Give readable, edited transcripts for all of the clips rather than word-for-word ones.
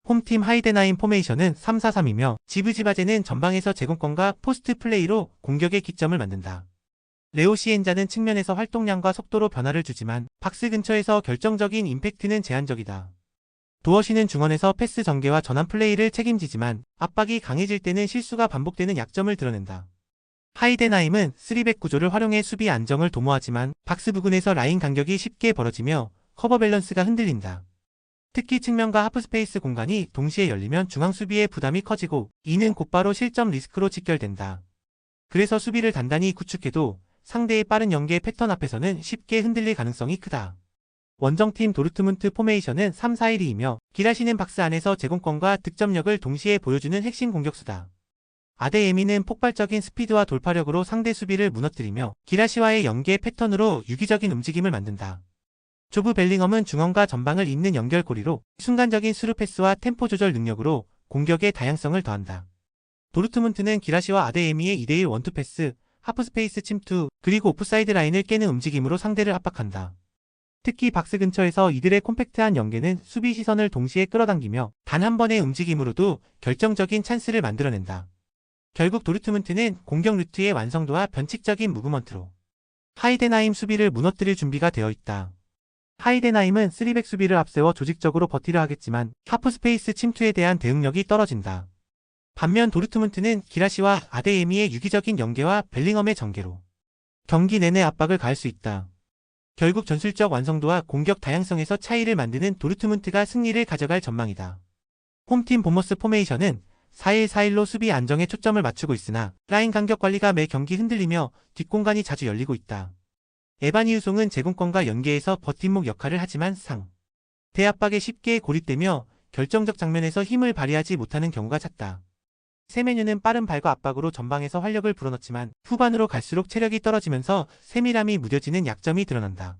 홈팀 하이데나임 포메이션은 3-4-3이며 지브지바제는 전방에서 제공권과 포스트 플레이로 공격의 기점을 만든다. 레오 시엔자는 측면에서 활동량과 속도로 변화를 주지만 박스 근처에서 결정적인 임팩트는 제한적이다. 도어시는 중원에서 패스 전개와 전환 플레이를 책임지지만 압박이 강해질 때는 실수가 반복되는 약점을 드러낸다. 하이데나임은 3백 구조를 활용해 수비 안정을 도모하지만 박스 부근에서 라인 간격이 쉽게 벌어지며 커버 밸런스가 흔들린다. 특히 측면과 하프스페이스 공간이 동시에 열리면 중앙 수비의 부담이 커지고 이는 곧바로 실점 리스크로 직결된다. 그래서 수비를 단단히 구축해도 상대의 빠른 연계 패턴 앞에서는 쉽게 흔들릴 가능성이 크다. 원정팀 도르트문트 포메이션은 3-4-1-2이며 기라시는 박스 안에서 제공권과 득점력을 동시에 보여주는 핵심 공격수다. 아데에미는 폭발적인 스피드와 돌파력으로 상대 수비를 무너뜨리며 기라시와의 연계 패턴으로 유기적인 움직임을 만든다. 조브 벨링엄은 중원과 전방을 잇는 연결고리로 순간적인 스루 패스와 템포 조절 능력으로 공격의 다양성을 더한다. 도르트문트는 기라시와 아데에미의 2대1 원투 패스, 하프스페이스 침투, 그리고 오프사이드 라인을 깨는 움직임으로 상대를 압박한다. 특히 박스 근처에서 이들의 콤팩트한 연계는 수비 시선을 동시에 끌어당기며 단 한 번의 움직임으로도 결정적인 찬스를 만들어낸다. 결국 도르트문트는 공격 루트의 완성도와 변칙적인 무브먼트로 하이데나임 수비를 무너뜨릴 준비가 되어 있다. 하이데나임은 3백 수비를 앞세워 조직적으로 버티려 하겠지만 하프스페이스 침투에 대한 대응력이 떨어진다. 반면 도르트문트는 기라시와 아데에미의 유기적인 연계와 벨링엄의 전개로 경기 내내 압박을 가할 수 있다. 결국 전술적 완성도와 공격 다양성에서 차이를 만드는 도르트문트가 승리를 가져갈 전망이다. 홈팀 보머스 포메이션은 4-1-4-1로 수비 안정에 초점을 맞추고 있으나 라인 간격 관리가 매 경기 흔들리며 뒷공간이 자주 열리고 있다. 에바니 유송은 제공권과 연계에서 버팀목 역할을 하지만 대압박에 쉽게 고립되며 결정적 장면에서 힘을 발휘하지 못하는 경우가 잦다. 세메뉴는 빠른 발과 압박으로 전방에서 활력을 불어넣지만 후반으로 갈수록 체력이 떨어지면서 세밀함이 무뎌지는 약점이 드러난다.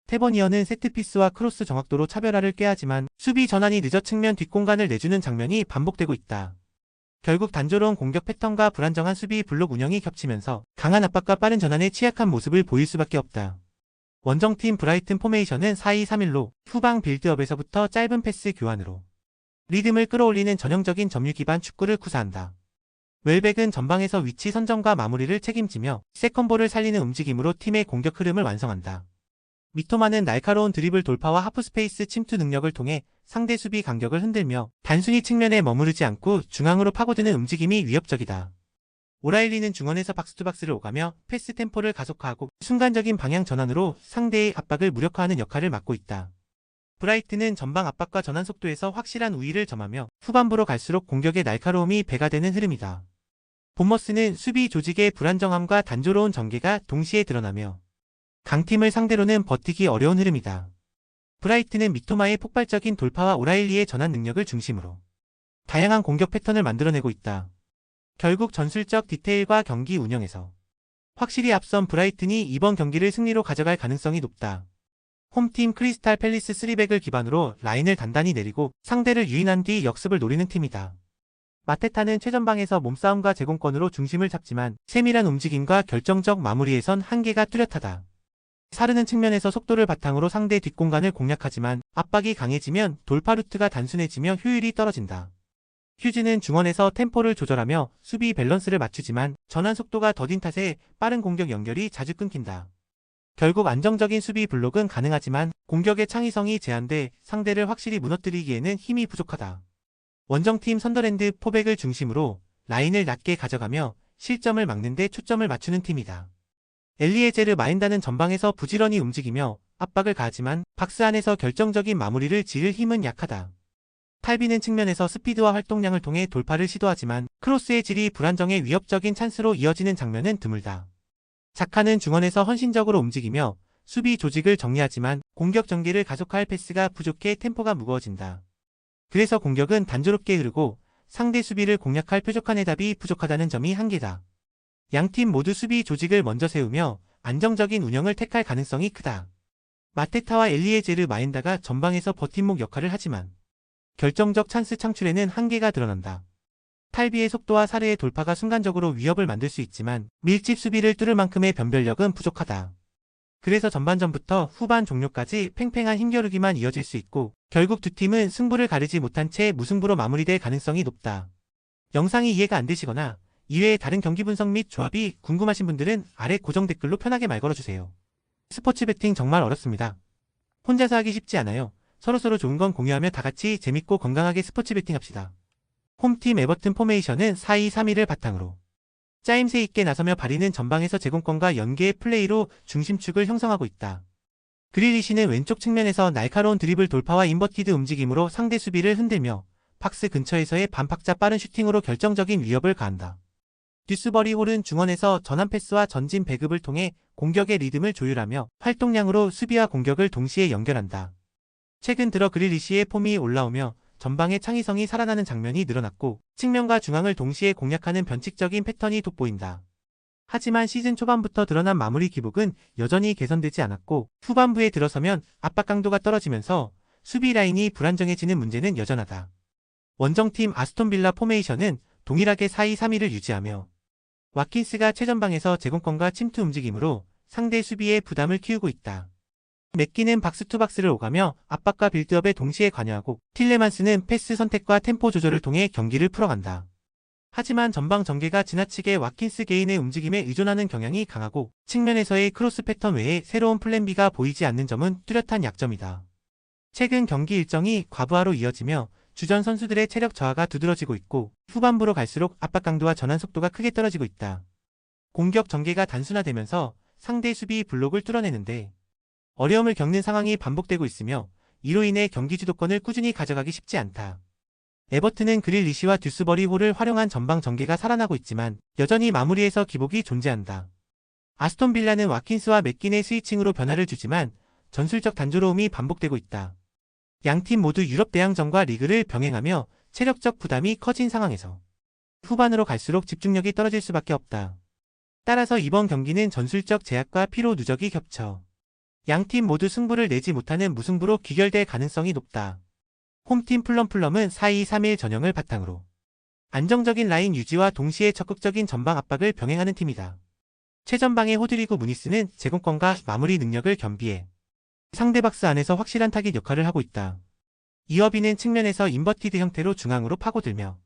테버니어는 세트피스와 크로스 정확도로 차별화를 꾀하지만 수비 전환이 늦어 측면 뒷공간을 내주는 장면이 반복되고 있다. 결국 단조로운 공격 패턴과 불안정한 수비 블록 운영이 겹치면서 강한 압박과 빠른 전환에 취약한 모습을 보일 수밖에 없다. 원정팀 브라이튼 포메이션은 4-2-3-1로 후방 빌드업에서부터 짧은 패스 교환으로 리듬을 끌어올리는 전형적인 점유 기반 축구를 구사한다. 웰백은 전방에서 위치 선정과 마무리를 책임지며 세컨볼을 살리는 움직임으로 팀의 공격 흐름을 완성한다. 미토마는 날카로운 드리블 돌파와 하프스페이스 침투 능력을 통해 상대 수비 간격을 흔들며 단순히 측면에 머무르지 않고 중앙으로 파고드는 움직임이 위협적이다. 오라일리는 중원에서 박스투박스를 오가며 패스 템포를 가속화하고 순간적인 방향 전환으로 상대의 압박을 무력화하는 역할을 맡고 있다. 브라이트는 전방 압박과 전환 속도에서 확실한 우위를 점하며 후반부로 갈수록 공격의 날카로움이 배가 되는 흐름이다. 본머스는 수비 조직의 불안정함과 단조로운 전개가 동시에 드러나며 강팀을 상대로는 버티기 어려운 흐름이다. 브라이트는 미토마의 폭발적인 돌파와 오라일리의 전환 능력을 중심으로 다양한 공격 패턴을 만들어내고 있다. 결국 전술적 디테일과 경기 운영에서 확실히 앞선 브라이튼이 이번 경기를 승리로 가져갈 가능성이 높다. 홈팀 크리스탈 팰리스 3백을 기반으로 라인을 단단히 내리고 상대를 유인한 뒤 역습을 노리는 팀이다. 마테타는 최전방에서 몸싸움과 제공권으로 중심을 잡지만 세밀한 움직임과 결정적 마무리에선 한계가 뚜렷하다. 사르는 측면에서 속도를 바탕으로 상대 뒷공간을 공략하지만 압박이 강해지면 돌파 루트가 단순해지며 효율이 떨어진다. 휴즈는 중원에서 템포를 조절하며 수비 밸런스를 맞추지만 전환 속도가 더딘 탓에 빠른 공격 연결이 자주 끊긴다. 결국 안정적인 수비 블록은 가능하지만 공격의 창의성이 제한돼 상대를 확실히 무너뜨리기에는 힘이 부족하다. 원정팀 선더랜드 포백을 중심으로 라인을 낮게 가져가며 실점을 막는 데 초점을 맞추는 팀이다. 엘리에제르 마인다는 전방에서 부지런히 움직이며 압박을 가하지만 박스 안에서 결정적인 마무리를 지을 힘은 약하다. 탈비는 측면에서 스피드와 활동량을 통해 돌파를 시도하지만 크로스의 질이 불안정해 위협적인 찬스로 이어지는 장면은 드물다. 자카는 중원에서 헌신적으로 움직이며 수비 조직을 정리하지만 공격 전개를 가속화할 패스가 부족해 템포가 무거워진다. 그래서 공격은 단조롭게 흐르고 상대 수비를 공략할 뾰족한 해답이 부족하다는 점이 한계다. 양팀 모두 수비 조직을 먼저 세우며 안정적인 운영을 택할 가능성이 크다. 마테타와 엘리에제르 마인다가 전방에서 버팀목 역할을 하지만 결정적 찬스 창출에는 한계가 드러난다. 탈비의 속도와 사르의 돌파가 순간적으로 위협을 만들 수 있지만 밀집 수비를 뚫을 만큼의 변별력은 부족하다. 그래서 전반전부터 후반 종료까지 팽팽한 힘겨루기만 이어질 수 있고 결국 두 팀은 승부를 가르지 못한 채 무승부로 마무리될 가능성이 높다. 영상이 이해가 안 되시거나 이외의 다른 경기 분석 및 조합이 궁금하신 분들은 아래 고정 댓글로 편하게 말 걸어주세요. 스포츠 베팅 정말 어렵습니다. 혼자서 하기 쉽지 않아요. 서로서로 좋은 건 공유하며 다같이 재밌고 건강하게 스포츠 베팅 합시다. 홈팀 에버튼 포메이션은 4-2-3-1을 바탕으로 짜임새 있게 나서며 바리는 전방에서 제공권과 연계의 플레이로 중심축을 형성하고 있다. 그릴리시는 왼쪽 측면에서 날카로운 드리블 돌파와 인버티드 움직임으로 상대 수비를 흔들며 박스 근처에서의 반박자 빠른 슈팅으로 결정적인 위협을 가한다. 듀스버리 홀은 중원에서 전환 패스와 전진 배급을 통해 공격의 리듬을 조율하며 활동량으로 수비와 공격을 동시에 연결한다. 최근 들어 그릴리시의 폼이 올라오며 전방의 창의성이 살아나는 장면이 늘어났고 측면과 중앙을 동시에 공략하는 변칙적인 패턴이 돋보인다. 하지만 시즌 초반부터 드러난 마무리 기복은 여전히 개선되지 않았고 후반부에 들어서면 압박 강도가 떨어지면서 수비 라인이 불안정해지는 문제는 여전하다. 원정팀 아스톤빌라 포메이션은 동일하게 4-2-3-1을 유지하며 와킨스가 최전방에서 제공권과 침투 움직임으로 상대 수비에 부담을 키우고 있다. 맥기는 박스투박스를 오가며 압박과 빌드업에 동시에 관여하고 틸레만스는 패스 선택과 템포 조절을 통해 경기를 풀어간다. 하지만 전방 전개가 지나치게 와킨스 개인의 움직임에 의존하는 경향이 강하고 측면에서의 크로스 패턴 외에 새로운 플랜 B가 보이지 않는 점은 뚜렷한 약점이다. 최근 경기 일정이 과부하로 이어지며 주전 선수들의 체력 저하가 두드러지고 있고 후반부로 갈수록 압박 강도와 전환 속도가 크게 떨어지고 있다. 공격 전개가 단순화되면서 상대 수비 블록을 뚫어내는데 어려움을 겪는 상황이 반복되고 있으며 이로 인해 경기 주도권을 꾸준히 가져가기 쉽지 않다. 에버튼은 그릴리시와 듀스버리 홀을 활용한 전방 전개가 살아나고 있지만 여전히 마무리에서 기복이 존재한다. 아스톤 빌라는 와킨스와 맥긴의 스위칭으로 변화를 주지만 전술적 단조로움이 반복되고 있다. 양팀 모두 유럽 대항전과 리그를 병행하며 체력적 부담이 커진 상황에서 후반으로 갈수록 집중력이 떨어질 수밖에 없다. 따라서 이번 경기는 전술적 제약과 피로 누적이 겹쳐 양팀 모두 승부를 내지 못하는 무승부로 귀결될 가능성이 높다. 홈팀 플럼은 4-2-3-1 전형을 바탕으로 안정적인 라인 유지와 동시에 적극적인 전방 압박을 병행하는 팀이다. 최전방의 호드리고 무니스는 제공권과 마무리 능력을 겸비해 상대 박스 안에서 확실한 타깃 역할을 하고 있다. 이어비는 측면에서 인버티드 형태로 중앙으로 파고들며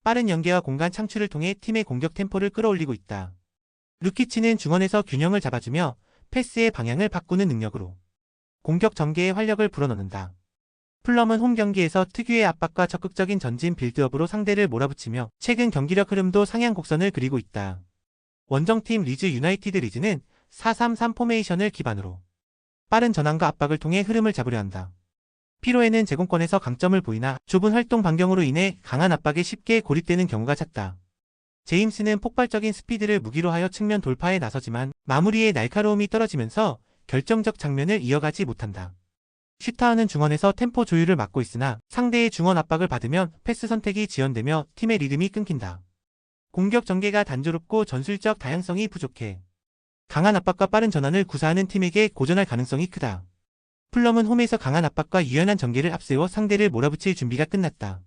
빠른 연계와 공간 창출을 통해 팀의 공격 템포를 끌어올리고 있다. 루키치는 중원에서 균형을 잡아주며 패스의 방향을 바꾸는 능력으로 공격 전개에 활력을 불어넣는다. 플럼은 홈 경기에서 특유의 압박과 적극적인 전진 빌드업으로 상대를 몰아붙이며 최근 경기력 흐름도 상향 곡선을 그리고 있다. 원정팀 리즈 유나이티드 리즈는 4-3-3 포메이션을 기반으로 빠른 전환과 압박을 통해 흐름을 잡으려 한다. 피로에는 제공권에서 강점을 보이나 좁은 활동 반경으로 인해 강한 압박에 쉽게 고립되는 경우가 잦다. 제임스는 폭발적인 스피드를 무기로 하여 측면 돌파에 나서지만 마무리의 날카로움이 떨어지면서 결정적 장면을 이어가지 못한다. 슈타하는 중원에서 템포 조율을 맡고 있으나 상대의 중원 압박을 받으면 패스 선택이 지연되며 팀의 리듬이 끊긴다. 공격 전개가 단조롭고 전술적 다양성이 부족해 강한 압박과 빠른 전환을 구사하는 팀에게 고전할 가능성이 크다. 플럼은 홈에서 강한 압박과 유연한 전개를 앞세워 상대를 몰아붙일 준비가 끝났다.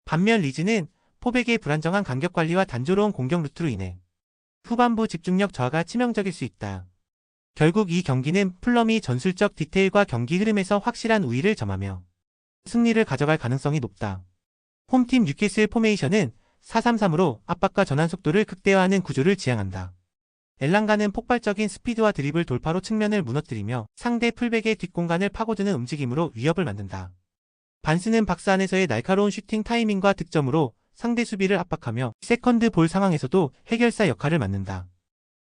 반면 리즈는 포백의 불안정한 간격 관리와 단조로운 공격 루트로 인해 후반부 집중력 저하가 치명적일 수 있다. 결국 이 경기는 플럼이 전술적 디테일과 경기 흐름에서 확실한 우위를 점하며 승리를 가져갈 가능성이 높다. 홈팀 뉴캐슬 포메이션은 4-3-3으로 압박과 전환 속도를 극대화하는 구조를 지향한다. 엘랑가는 폭발적인 스피드와 드리블 돌파로 측면을 무너뜨리며 상대 풀백의 뒷공간을 파고드는 움직임으로 위협을 만든다. 반스는 박스 안에서의 날카로운 슈팅 타이밍과 득점으로 상대 수비를 압박하며 세컨드 볼 상황에서도 해결사 역할을 맡는다.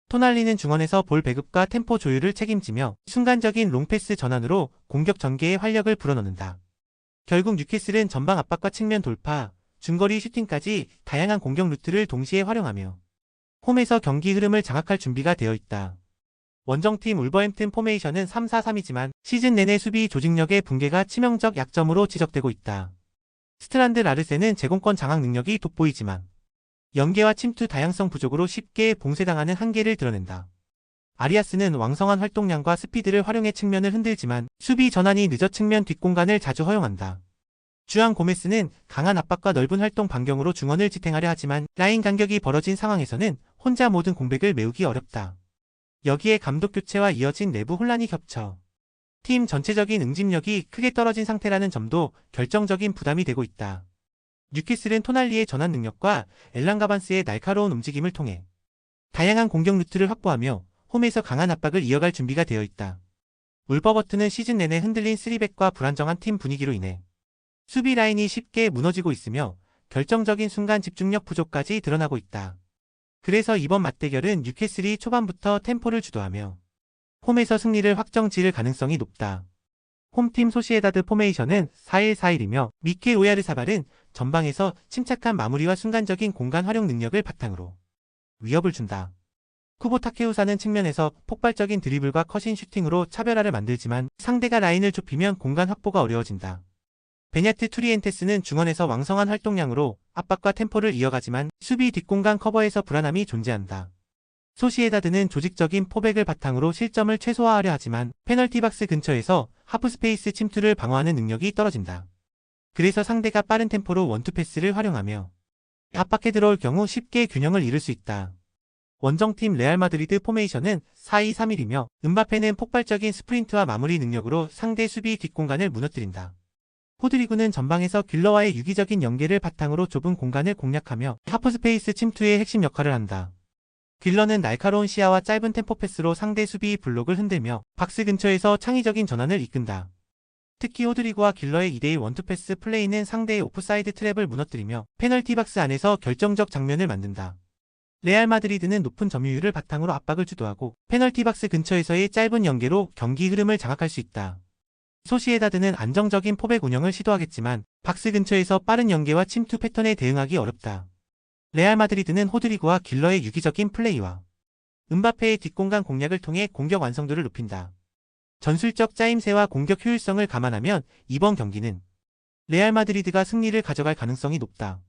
토날리는 중원에서 볼 배급과 템포 조율을 책임지며 순간적인 롱패스 전환으로 공격 전개에 활력을 불어넣는다. 결국 뉴캐슬은 전방 압박과 측면 돌파, 중거리 슈팅까지 다양한 공격 루트를 동시에 활용하며 홈에서 경기 흐름을 장악할 준비가 되어 있다. 원정팀 울버햄튼 포메이션은 3-4-3이지만 시즌 내내 수비 조직력의 붕괴가 치명적 약점으로 지적되고 있다. 스트란드 라르센은 제공권 장악 능력이 돋보이지만 연계와 침투 다양성 부족으로 쉽게 봉쇄당하는 한계를 드러낸다. 아리아스는 왕성한 활동량과 스피드를 활용해 측면을 흔들지만 수비 전환이 늦어 측면 뒷공간을 자주 허용한다. 주앙 고메스는 강한 압박과 넓은 활동 반경으로 중원을 지탱하려 하지만 라인 간격이 벌어진 상황에서는 혼자 모든 공백을 메우기 어렵다. 여기에 감독 교체와 이어진 내부 혼란이 겹쳐 팀 전체적인 응집력이 크게 떨어진 상태라는 점도 결정적인 부담이 되고 있다. 뉴캐슬은 토날리의 전환 능력과 엘란 가반스의 날카로운 움직임을 통해 다양한 공격 루트를 확보하며 홈에서 강한 압박을 이어갈 준비가 되어 있다. 울버버튼은 시즌 내내 흔들린 3백과 불안정한 팀 분위기로 인해 수비 라인이 쉽게 무너지고 있으며 결정적인 순간 집중력 부족까지 드러나고 있다. 그래서 이번 맞대결은 뉴캐슬이 초반부터 템포를 주도하며 홈에서 승리를 확정 지을 가능성이 높다. 홈팀 소시에다드 포메이션은 4-1-4-1이며 미켈 오야르사발은 전방에서 침착한 마무리와 순간적인 공간 활용 능력을 바탕으로 위협을 준다. 쿠보 타케우사는 측면에서 폭발적인 드리블과 컷인 슈팅으로 차별화를 만들지만 상대가 라인을 좁히면 공간 확보가 어려워진다. 베냐트 투리엔테스는 중원에서 왕성한 활동량으로 압박과 템포를 이어가지만 수비 뒷공간 커버에서 불안함이 존재한다. 소시에다드는 조직적인 포백을 바탕으로 실점을 최소화하려 하지만 페널티 박스 근처에서 하프스페이스 침투를 방어하는 능력이 떨어진다. 그래서 상대가 빠른 템포로 원투패스를 활용하며 압박해 들어올 경우 쉽게 균형을 잃을 수 있다. 원정팀 레알 마드리드 포메이션은 4-2-3-1이며 음바페는 폭발적인 스프린트와 마무리 능력으로 상대 수비 뒷공간을 무너뜨린다. 호드리구는 전방에서 길러와의 유기적인 연계를 바탕으로 좁은 공간을 공략하며 하프스페이스 침투의 핵심 역할을 한다. 길러는 날카로운 시야와 짧은 템포 패스로 상대 수비 블록을 흔들며 박스 근처에서 창의적인 전환을 이끈다. 특히 호드리구와 길러의 2대1 원투패스 플레이는 상대의 오프사이드 트랩을 무너뜨리며 페널티 박스 안에서 결정적 장면을 만든다. 레알 마드리드는 높은 점유율을 바탕으로 압박을 주도하고 페널티 박스 근처에서의 짧은 연계로 경기 흐름을 장악할 수 있다. 소시에다드는 안정적인 포백 운영을 시도하겠지만 박스 근처에서 빠른 연계와 침투 패턴에 대응하기 어렵다. 레알 마드리드는 호드리구와 길러의 유기적인 플레이와 음바페의 뒷공간 공략을 통해 공격 완성도를 높인다. 전술적 짜임새와 공격 효율성을 감안하면 이번 경기는 레알 마드리드가 승리를 가져갈 가능성이 높다.